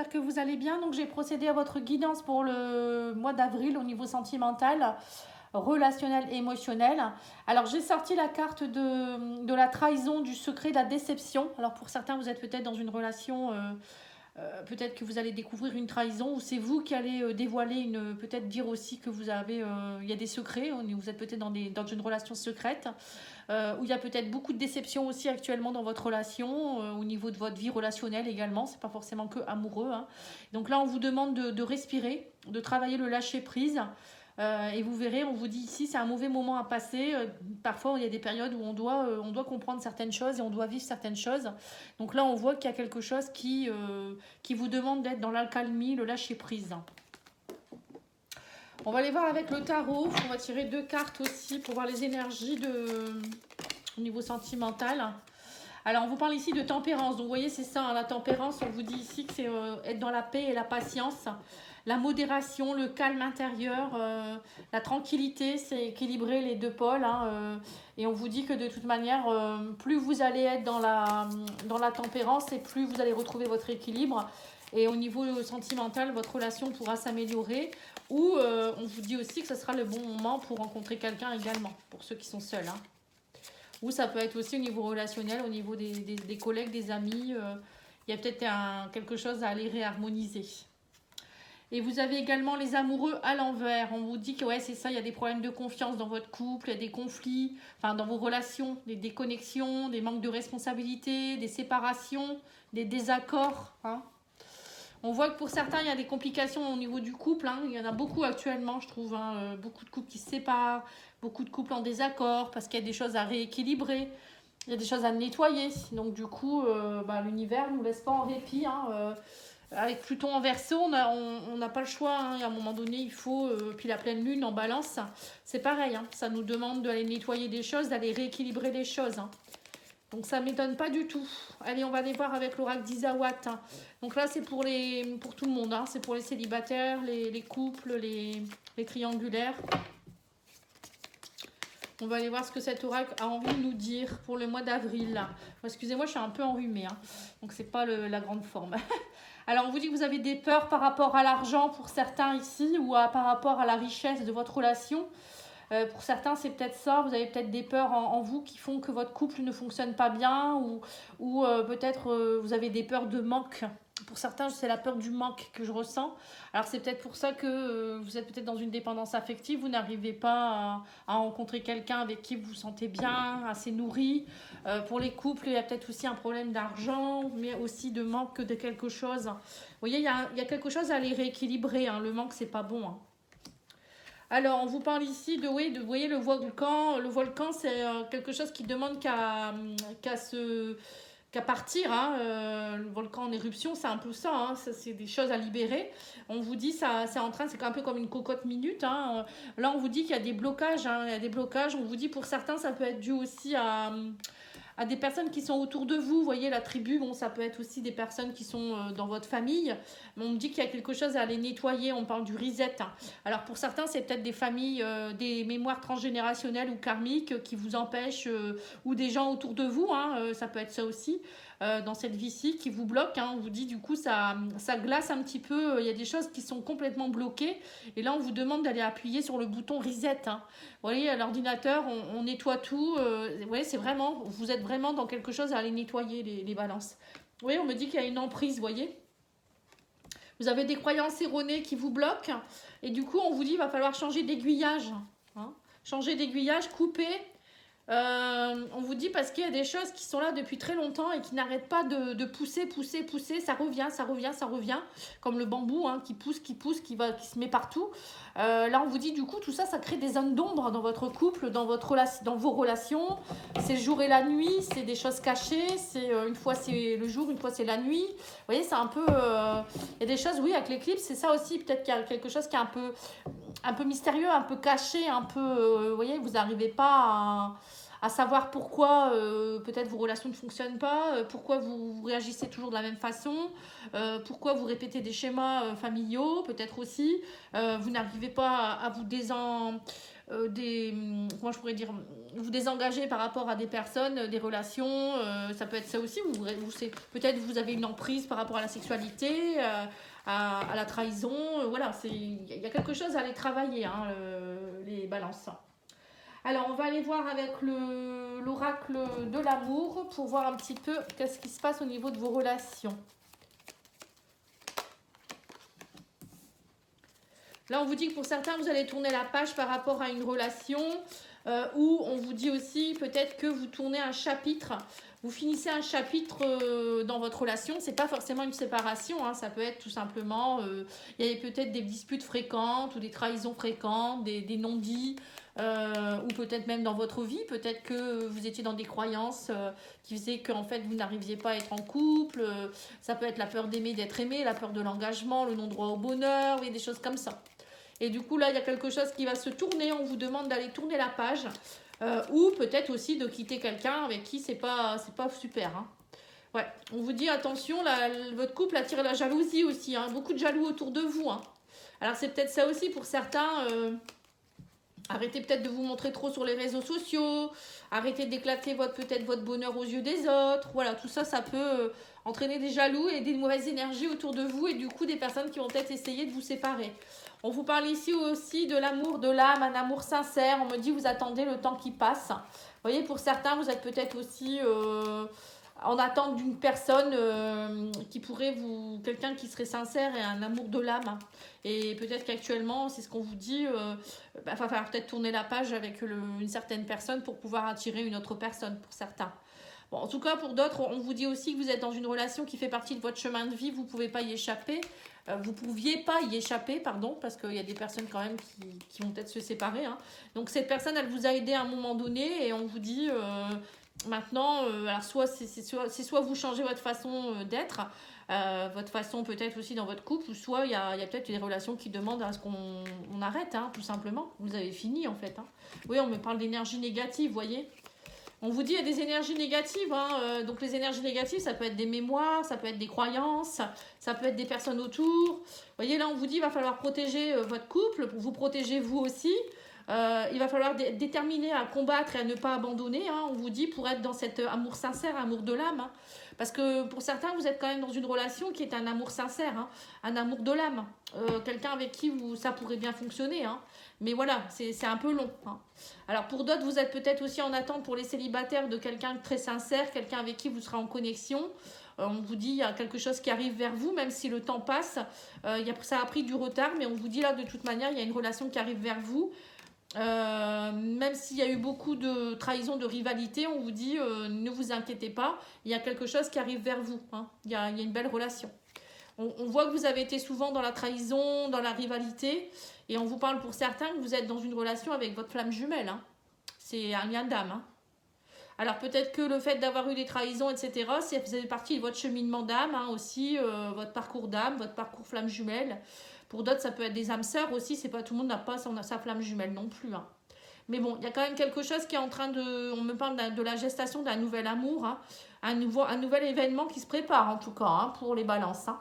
j'espère que vous allez bien. Donc j'ai procédé à votre guidance pour le mois d'avril au niveau sentimental, relationnel et émotionnel. Alors j'ai sorti la carte de la trahison, du secret, de la déception. Alors pour certains, vous êtes peut-être dans une relation, peut-être que vous allez découvrir une trahison, ou c'est vous qui allez dévoiler une, peut-être dire aussi que vous avez, il y a des secrets, vous êtes peut-être dans une relation secrète, où il y a peut-être beaucoup de déceptions aussi actuellement dans votre relation, au niveau de votre vie relationnelle également, c'est pas forcément que amoureux, hein. Donc là on vous demande de respirer, de travailler le lâcher prise. Et vous verrez, on vous dit ici, c'est un mauvais moment à passer. Parfois, il y a des périodes où on doit comprendre certaines choses et on doit vivre certaines choses. Donc là, on voit qu'il y a quelque chose qui vous demande d'être dans l'accalmie, le lâcher prise. On va aller voir avec le tarot. On va tirer 2 cartes aussi pour voir les énergies au niveau sentimental. Alors, on vous parle ici de tempérance. Donc, vous voyez, c'est ça, hein, la tempérance. On vous dit ici que c'est être dans la paix et la patience. La modération, le calme intérieur, la tranquillité, c'est équilibrer les 2 pôles, hein, et on vous dit que de toute manière, plus vous allez être dans la tempérance et plus vous allez retrouver votre équilibre. Et au niveau sentimental, votre relation pourra s'améliorer. Ou on vous dit aussi que ce sera le bon moment pour rencontrer quelqu'un également, pour ceux qui sont seuls, hein. Ou ça peut être aussi au niveau relationnel, au niveau des collègues, des amis. Il y a peut-être quelque chose à aller réharmoniser. Et vous avez également les amoureux à l'envers. On vous dit que ouais, c'est ça, il y a des problèmes de confiance dans votre couple, il y a des conflits, enfin dans vos relations, des déconnexions, des manques de responsabilité, des séparations, des désaccords, hein. On voit que pour certains, il y a des complications au niveau du couple, hein. Il y en a beaucoup actuellement, je trouve, hein. Beaucoup de couples qui se séparent, beaucoup de couples en désaccord parce qu'il y a des choses à rééquilibrer, il y a des choses à nettoyer. Donc du coup, l'univers ne nous laisse pas en répit, hein. Avec Pluton en Verseau, on n'a pas le choix, hein. À un moment donné, il faut... puis la pleine lune en balance, c'est pareil, hein. Ça nous demande d'aller nettoyer des choses, d'aller rééquilibrer les choses, hein. Donc ça ne m'étonne pas du tout. Allez, on va aller voir avec l'oracle d'Isawat, hein. Donc là, c'est pour tout le monde, hein. C'est pour les célibataires, les couples, les triangulaires. On va aller voir ce que cet oracle a envie de nous dire pour le mois d'avril. Excusez-moi, je suis un peu enrhumée, hein. Donc c'est pas la grande forme. Alors, on vous dit que vous avez des peurs par rapport à l'argent pour certains ici, ou par rapport à la richesse de votre relation. Pour certains, c'est peut-être ça. Vous avez peut-être des peurs en vous qui font que votre couple ne fonctionne pas bien, ou peut-être vous avez des peurs de manque. Pour certains, c'est la peur du manque que je ressens. Alors, c'est peut-être pour ça que vous êtes peut-être dans une dépendance affective. Vous n'arrivez pas à rencontrer quelqu'un avec qui vous vous sentez bien, assez nourri. Pour les couples, il y a peut-être aussi un problème d'argent, mais aussi de manque de quelque chose. Vous voyez, il y a quelque chose à aller rééquilibrer, hein. Le manque, c'est pas bon, hein. Alors, on vous parle ici vous voyez, le volcan. Le volcan, c'est quelque chose qui demande qu'à partir, hein. Le volcan en éruption, c'est un peu ça, hein. C'est des choses à libérer. On vous dit, c'est un peu comme une cocotte minute, hein. Là, on vous dit qu'il y a des blocages, hein. Il y a des blocages. On vous dit, pour certains, ça peut être dû aussi à des personnes qui sont autour de vous. Vous voyez, la tribu, bon, ça peut être aussi des personnes qui sont dans votre famille. Mais on me dit qu'il y a quelque chose à aller nettoyer. On parle du reset, hein. Alors, pour certains, c'est peut-être des familles, des mémoires transgénérationnelles ou karmiques qui vous empêchent, ou des gens autour de vous, hein, ça peut être ça aussi, dans cette vie-ci, qui vous bloquent, hein. On vous dit, du coup, ça glace un petit peu. Il y a des choses qui sont complètement bloquées. Et là, on vous demande d'aller appuyer sur le bouton reset, hein. Vous voyez, à l'ordinateur, on nettoie tout. Vous voyez, c'est vraiment, vous êtes vraiment dans quelque chose à aller nettoyer les balances. Vous voyez, on me dit qu'il y a une emprise, vous voyez. Vous avez des croyances erronées qui vous bloquent. Et du coup, on vous dit qu'il va falloir changer d'aiguillage, hein. Changer d'aiguillage, couper. On vous dit parce qu'il y a des choses qui sont là depuis très longtemps et qui n'arrêtent pas de pousser, pousser, pousser. Ça revient, ça revient, ça revient. Comme le bambou, hein, qui pousse, qui se met partout. Là, on vous dit du coup, tout ça, ça crée des zones d'ombre dans votre couple, dans vos relations. C'est le jour et la nuit, c'est des choses cachées. C'est une fois c'est le jour, une fois c'est la nuit. Vous voyez, c'est un peu... Il y a des choses, oui, avec l'éclipse, c'est ça aussi. Peut-être qu'il y a quelque chose qui est un peu mystérieux, un peu caché, un peu... vous voyez, vous n'arrivez pas à savoir pourquoi peut-être vos relations ne fonctionnent pas, pourquoi vous réagissez toujours de la même façon, pourquoi vous répétez des schémas familiaux, peut-être aussi, vous n'arrivez pas à vous comment je pourrais dire, vous désengager par rapport à des personnes, des relations, ça peut être ça aussi, peut-être vous avez une emprise par rapport à la sexualité, à la trahison, voilà, il y a quelque chose à aller travailler, hein, les balances. Alors, on va aller voir avec l'oracle de l'amour pour voir un petit peu qu'est-ce qui se passe au niveau de vos relations. Là, on vous dit que pour certains, vous allez tourner la page par rapport à une relation ou on vous dit aussi peut-être que vous tournez un chapitre. Vous finissez un chapitre dans votre relation. C'est pas forcément une séparation. Hein, ça peut être tout simplement, il y a peut-être des disputes fréquentes ou des trahisons fréquentes, des non-dits. Ou peut-être même dans votre vie, peut-être que vous étiez dans des croyances qui faisaient qu'en fait vous n'arriviez pas à être en couple, ça peut être la peur d'aimer, d'être aimé, la peur de l'engagement, le non-droit au bonheur, oui, des choses comme ça. Et du coup là il y a quelque chose qui va se tourner, on vous demande d'aller tourner la page, ou peut-être aussi de quitter quelqu'un avec qui c'est pas super. Hein. Ouais, on vous dit attention, votre couple attire la jalousie aussi, hein, beaucoup de jaloux autour de vous. Hein. Alors c'est peut-être ça aussi pour certains... Arrêtez peut-être de vous montrer trop sur les réseaux sociaux. Arrêtez d'éclater peut-être votre bonheur aux yeux des autres. Voilà, tout ça, ça peut entraîner des jaloux et des mauvaises énergies autour de vous. Et du coup, des personnes qui vont peut-être essayer de vous séparer. On vous parle ici aussi de l'amour de l'âme, un amour sincère. On me dit, vous attendez le temps qui passe. Vous voyez, pour certains, vous êtes peut-être aussi... en attente d'une personne qui pourrait quelqu'un qui serait sincère et un amour de l'âme. Et peut-être qu'actuellement, c'est ce qu'on vous dit, il va falloir peut-être tourner la page avec une certaine personne pour pouvoir attirer une autre personne, pour certains. Bon, en tout cas, pour d'autres, on vous dit aussi que vous êtes dans une relation qui fait partie de votre chemin de vie, vous ne pouvez pas y échapper. Vous ne pouviez pas y échapper, pardon, parce qu'il y a des personnes quand même qui vont peut-être se séparer. Hein. Donc cette personne, elle vous a aidé à un moment donné et on vous dit... maintenant, alors soit vous changez votre façon d'être, votre façon peut-être aussi dans votre couple, ou soit il y a peut-être des relations qui demandent à ce qu'on arrête, hein, tout simplement. Vous avez fini en fait. Hein. Oui, on me parle d'énergie négative, vous voyez. On vous dit il y a des énergies négatives. Hein, donc les énergies négatives, ça peut être des mémoires, ça peut être des croyances, ça peut être des personnes autour. Vous voyez, là on vous dit il va falloir protéger votre couple, pour vous protéger vous aussi. Il va falloir déterminer à combattre et à ne pas abandonner, hein, on vous dit, pour être dans cet amour sincère, amour de l'âme. Hein, parce que pour certains, vous êtes quand même dans une relation qui est un amour sincère, hein, un amour de l'âme. Quelqu'un avec qui ça pourrait bien fonctionner. Hein, mais voilà, c'est un peu long. Hein. Alors pour d'autres, vous êtes peut-être aussi en attente pour les célibataires de quelqu'un de très sincère, quelqu'un avec qui vous serez en connexion. On vous dit il y a quelque chose qui arrive vers vous, même si le temps passe. Ça a pris du retard, mais on vous dit là de toute manière, il y a une relation qui arrive vers vous. Même s'il y a eu beaucoup de trahison, de rivalité, on vous dit ne vous inquiétez pas, il y a quelque chose qui arrive vers vous. Hein. Il y a une belle relation. On voit que vous avez été souvent dans la trahison, dans la rivalité, et on vous parle pour certains que vous êtes dans une relation avec votre flamme jumelle. Hein. C'est un lien d'âme. Hein. Alors peut-être que le fait d'avoir eu des trahisons, etc., ça faisait partie de votre cheminement d'âme, hein, aussi, votre parcours d'âme, votre parcours flamme jumelle. Pour d'autres, ça peut être des âmes sœurs aussi. C'est pas tout le monde n'a pas sa flamme jumelle non plus. Hein. Mais bon, il y a quand même quelque chose qui est en train de... On me parle de la gestation d'un nouvel amour. Hein. Un nouvel événement qui se prépare en tout cas hein, pour les balances. Hein.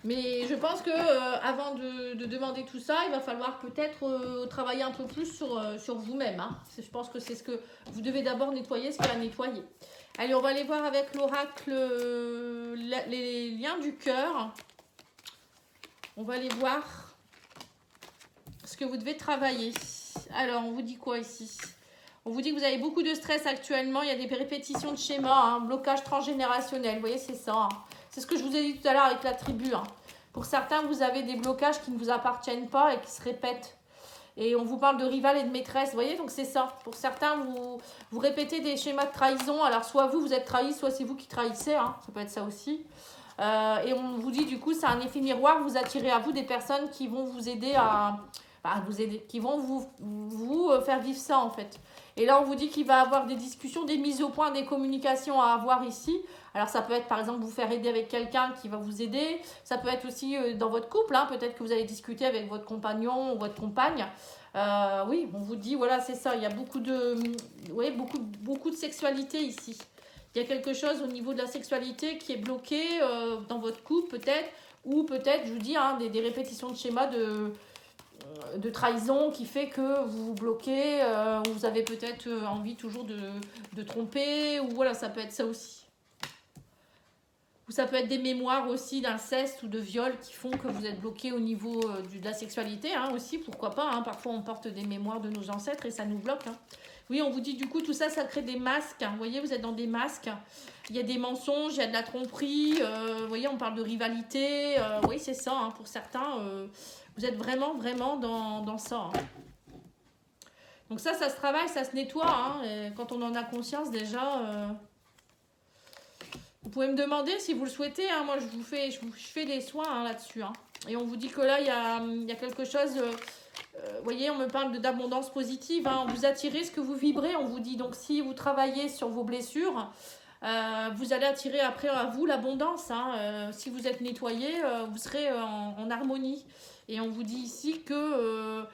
Mais je pense que avant de demander tout ça, il va falloir peut-être travailler un peu plus sur vous-même. Hein. Je pense que c'est ce que vous devez d'abord nettoyer, ce qu'il y a à nettoyer. Allez, on va aller voir avec l'oracle les liens du cœur. On va aller voir ce que vous devez travailler. Alors, on vous dit quoi ici? On vous dit que vous avez beaucoup de stress actuellement. Il y a des répétitions de schémas, hein, blocage transgénérationnel. Vous voyez, c'est ça. Hein. C'est ce que je vous ai dit tout à l'heure avec la tribu. Hein. Pour certains, vous avez des blocages qui ne vous appartiennent pas et qui se répètent. Et on vous parle de rival et de maîtresse, vous voyez, donc c'est ça. Pour certains, vous répétez des schémas de trahison. Alors, soit vous êtes trahi, soit c'est vous qui trahissez. Hein. Ça peut être ça aussi. Et on vous dit, du coup, c'est un effet miroir. Vous attirez à vous des personnes qui vont vous aider à enfin, vous aider, qui vont vous faire vivre ça en fait. Et là, on vous dit qu'il va y avoir des discussions, des mises au point, des communications à avoir ici. Alors, ça peut être par exemple vous faire aider avec quelqu'un qui va vous aider. Ça peut être aussi dans votre couple. Hein. Peut-être que vous allez discuter avec votre compagnon ou votre compagne. Oui, on vous dit, voilà, c'est ça. Il y a beaucoup de sexualité ici. Il y a quelque chose au niveau de la sexualité qui est bloqué dans votre couple peut-être. Ou peut-être, je vous dis, hein, des répétitions de schémas de trahison qui fait que vous vous bloquez, vous avez peut-être envie toujours de tromper, ou voilà, ça peut être ça aussi. Ou ça peut être des mémoires aussi d'inceste ou de viol qui font que vous êtes bloqué au niveau de la sexualité, hein, aussi, pourquoi pas, hein, parfois on porte des mémoires de nos ancêtres et ça nous bloque. Hein. Oui, on vous dit du coup, tout ça, ça crée des masques, hein. Vous voyez, vous êtes dans des masques, il y a des mensonges, il y a de la tromperie, vous voyez, on parle de rivalité, oui, c'est ça, hein, pour certains... vous êtes vraiment dans ça. Hein. Donc ça se travaille, ça se nettoie. Hein. Et quand on en a conscience déjà, vous pouvez me demander si vous le souhaitez. Hein. Moi, je fais des soins hein, là-dessus. Hein. Et on vous dit que là, il y a quelque chose... vous voyez, on me parle d'abondance positive. Hein. Vous attirez ce que vous vibrez. On vous dit donc si vous travaillez sur vos blessures, vous allez attirer après à vous l'abondance. Hein. Si vous êtes nettoyé, vous serez en harmonie. Et on vous dit ici que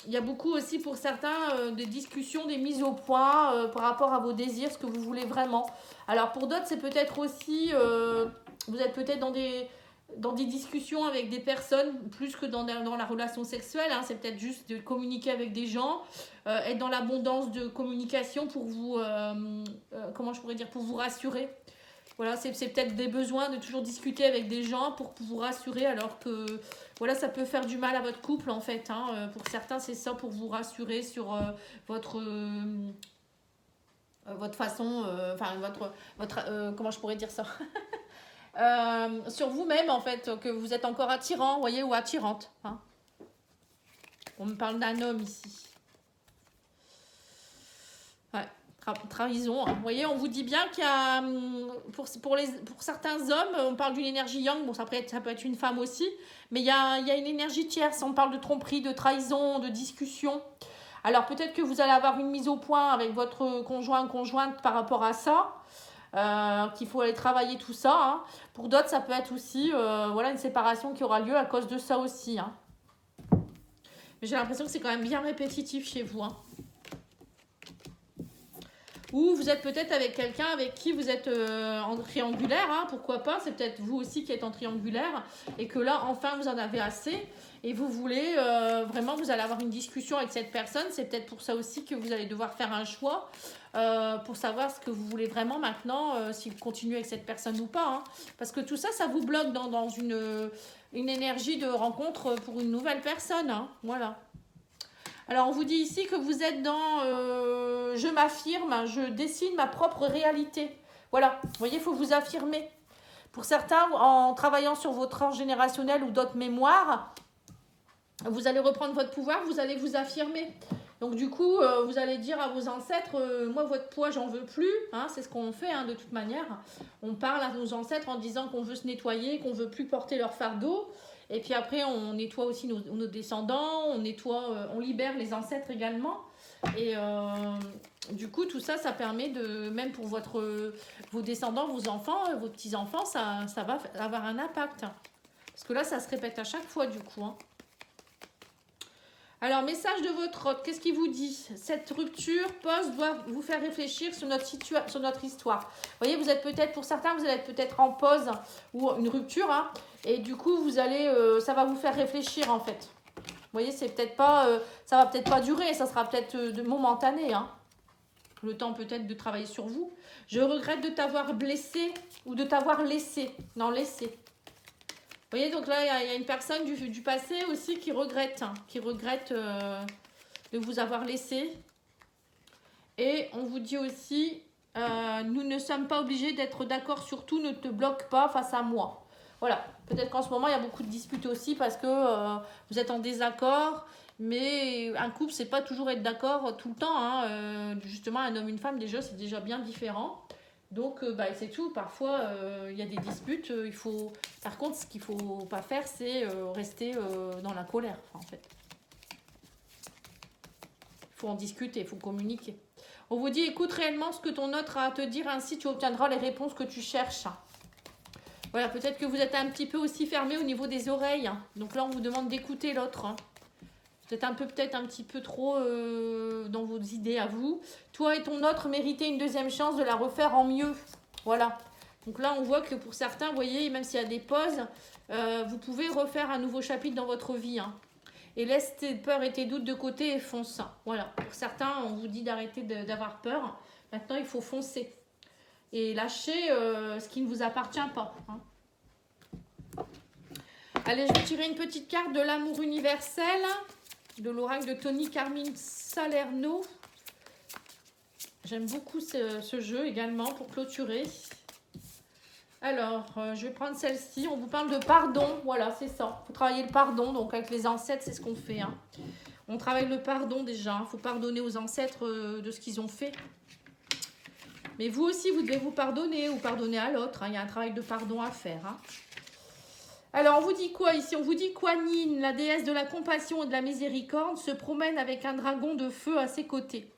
il y a beaucoup aussi pour certains des discussions, des mises au point par rapport à vos désirs, ce que vous voulez vraiment. Alors pour d'autres, c'est peut-être aussi, vous êtes peut-être dans des discussions avec des personnes, plus que dans la relation sexuelle. Hein. C'est peut-être juste de communiquer avec des gens, être dans l'abondance de communication pour vous, comment je pourrais dire, pour vous rassurer. Voilà, c'est peut-être des besoins de toujours discuter avec des gens pour vous rassurer, alors que voilà, ça peut faire du mal à votre couple en fait. Hein. Pour certains, c'est ça, pour vous rassurer sur votre façon, enfin votre comment je pourrais dire ça sur vous-même en fait, que vous êtes encore attirant, vous voyez, ou attirante. Hein. On me parle d'un homme ici. Ouais. Trahison. Hein. Vous voyez, on vous dit bien qu'il y a, pour certains hommes, on parle d'une énergie yang, bon, ça peut être une femme aussi, mais il y a une énergie tierce, on parle de tromperie, de trahison, de discussion. Alors peut-être que vous allez avoir une mise au point avec votre conjoint ou conjointe par rapport à ça, qu'il faut aller travailler tout ça. Hein. Pour d'autres, ça peut être aussi voilà, une séparation qui aura lieu à cause de ça aussi. Hein. Mais j'ai l'impression que c'est quand même bien répétitif chez vous. Hein. Ou vous êtes peut-être avec quelqu'un avec qui vous êtes en triangulaire, hein, pourquoi pas, c'est peut-être vous aussi qui êtes en triangulaire, et que là, enfin, vous en avez assez, et vous voulez, vraiment, vous allez avoir une discussion avec cette personne, c'est peut-être pour ça aussi que vous allez devoir faire un choix, pour savoir ce que vous voulez vraiment maintenant, si vous continuez avec cette personne ou pas, hein. Parce que tout ça, ça vous bloque dans une énergie de rencontre pour une nouvelle personne, hein, voilà. Alors, on vous dit ici que vous êtes dans je m'affirme, je dessine ma propre réalité. Voilà, vous voyez, il faut vous affirmer. Pour certains, en travaillant sur votre transgénérationnel ou d'autres mémoires, vous allez reprendre votre pouvoir, vous allez vous affirmer. Donc, du coup, vous allez dire à vos ancêtres, moi, votre poids, j'en veux plus. Hein, c'est ce qu'on fait, hein, de toute manière. On parle à nos ancêtres en disant qu'on veut se nettoyer, qu'on veut plus porter leur fardeau. Et puis après, on nettoie aussi nos descendants, on libère les ancêtres également. Et du coup, tout ça, ça permet de, même pour vos descendants, vos enfants, vos petits-enfants, ça va avoir un impact. Parce que là, ça se répète à chaque fois, du coup. Hein. Alors, message de votre hôte, qu'est-ce qu'il vous dit? Cette rupture doit vous faire réfléchir sur notre histoire. Vous voyez, vous êtes peut-être, pour certains, vous allez être peut-être en pause ou une rupture, hein, et du coup, ça va vous faire réfléchir en fait. Vous voyez, c'est peut-être pas, ça va peut-être pas durer, ça sera peut-être momentané, hein. Le temps peut-être de travailler sur vous. Je regrette de t'avoir blessé ou de t'avoir laissé. Non, laissé. Vous voyez, donc là, il y a une personne du passé aussi qui regrette, hein, de vous avoir laissé. Et on vous dit aussi, nous ne sommes pas obligés d'être d'accord sur tout, ne te bloque pas face à moi. Voilà, peut-être qu'en ce moment, il y a beaucoup de disputes aussi parce que vous êtes en désaccord. Mais un couple, c'est pas toujours être d'accord tout le temps. Hein. Justement, un homme, une femme, déjà, c'est déjà bien différent. Donc, c'est tout. Parfois, il y a des disputes. Par contre, ce qu'il ne faut pas faire, c'est rester dans la colère, en fait. faut en discuter, il faut communiquer. On vous dit, écoute réellement ce que ton autre a à te dire, ainsi tu obtiendras les réponses que tu cherches. Voilà, peut-être que vous êtes un petit peu aussi fermé au niveau des oreilles. Donc là, on vous demande d'écouter l'autre. Vous êtes peut-être un petit peu trop dans vos idées à vous. Toi et ton autre méritez une deuxième chance de la refaire en mieux. Voilà. Donc là, on voit que pour certains, vous voyez, même s'il y a des pauses, vous pouvez refaire un nouveau chapitre dans votre vie. Et laisse tes peurs et tes doutes de côté et fonce. Voilà. Pour certains, on vous dit d'arrêter d'avoir peur. Maintenant, il faut foncer. Et lâcher ce qui ne vous appartient pas. Allez, je vais tirer une petite carte de l'amour universel. De l'oracle de Tony Carmine Salerno. J'aime beaucoup ce jeu également pour clôturer. Alors, je vais prendre celle-ci. On vous parle de pardon. Voilà, c'est ça. Il faut travailler le pardon. Donc, avec les ancêtres, c'est ce qu'on fait. On travaille le pardon déjà. Il faut pardonner aux ancêtres de ce qu'ils ont fait. Mais vous aussi, vous devez vous pardonner ou pardonner à l'autre. Il y a un travail de pardon à faire. Alors, on vous dit quoi ici? On vous dit Kuan Yin, la déesse de la compassion et de la miséricorde, se promène avec un dragon de feu à ses côtés.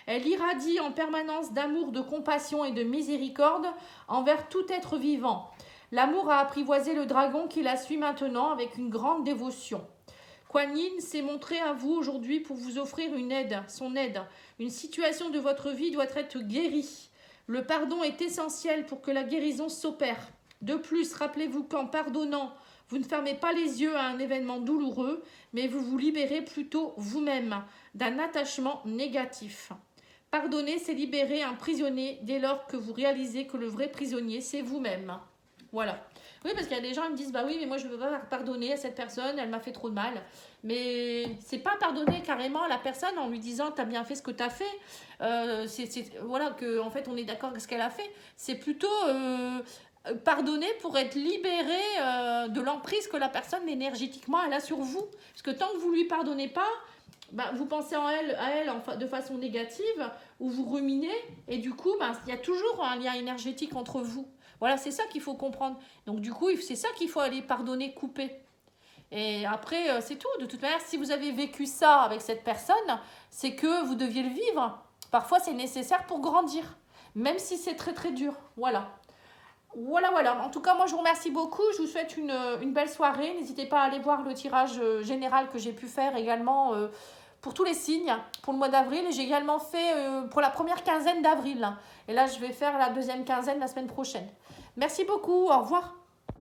Elle irradie en permanence d'amour, de compassion et de miséricorde envers tout être vivant. L'amour a apprivoisé le dragon qui la suit maintenant avec une grande dévotion. Kuan Yin s'est montré à vous aujourd'hui pour vous offrir une aide, son aide. Une situation de votre vie doit être guérie. Le pardon est essentiel pour que la guérison s'opère. De plus, rappelez-vous qu'en pardonnant, vous ne fermez pas les yeux à un événement douloureux, mais vous vous libérez plutôt vous-même d'un attachement négatif. Pardonner, c'est libérer un prisonnier dès lors que vous réalisez que le vrai prisonnier, c'est vous-même. Voilà. Oui, parce qu'il y a des gens qui me disent, bah oui, mais moi je ne veux pas pardonner à cette personne, elle m'a fait trop de mal. Mais c'est pas pardonner carrément à la personne en lui disant, t'as bien fait ce que t'as fait. Voilà, que en fait on est d'accord avec ce qu'elle a fait. C'est plutôt pardonner pour être libéré de l'emprise que la personne énergétiquement elle a sur vous. Parce que tant que vous ne lui pardonnez pas, bah, vous pensez à elle de façon négative ou vous ruminez et du coup, bah, il y a toujours un lien énergétique entre vous. Voilà, c'est ça qu'il faut comprendre. Donc du coup, c'est ça qu'il faut aller pardonner, couper. Et après, c'est tout. De toute manière, si vous avez vécu ça avec cette personne, c'est que vous deviez le vivre. Parfois, c'est nécessaire pour grandir, même si c'est très très dur. Voilà. Voilà. En tout cas, moi, je vous remercie beaucoup. Je vous souhaite une belle soirée. N'hésitez pas à aller voir le tirage général que j'ai pu faire également pour tous les signes pour le mois d'avril. J'ai également fait pour la première quinzaine d'avril. Et là, je vais faire la deuxième quinzaine la semaine prochaine. Merci beaucoup. Au revoir.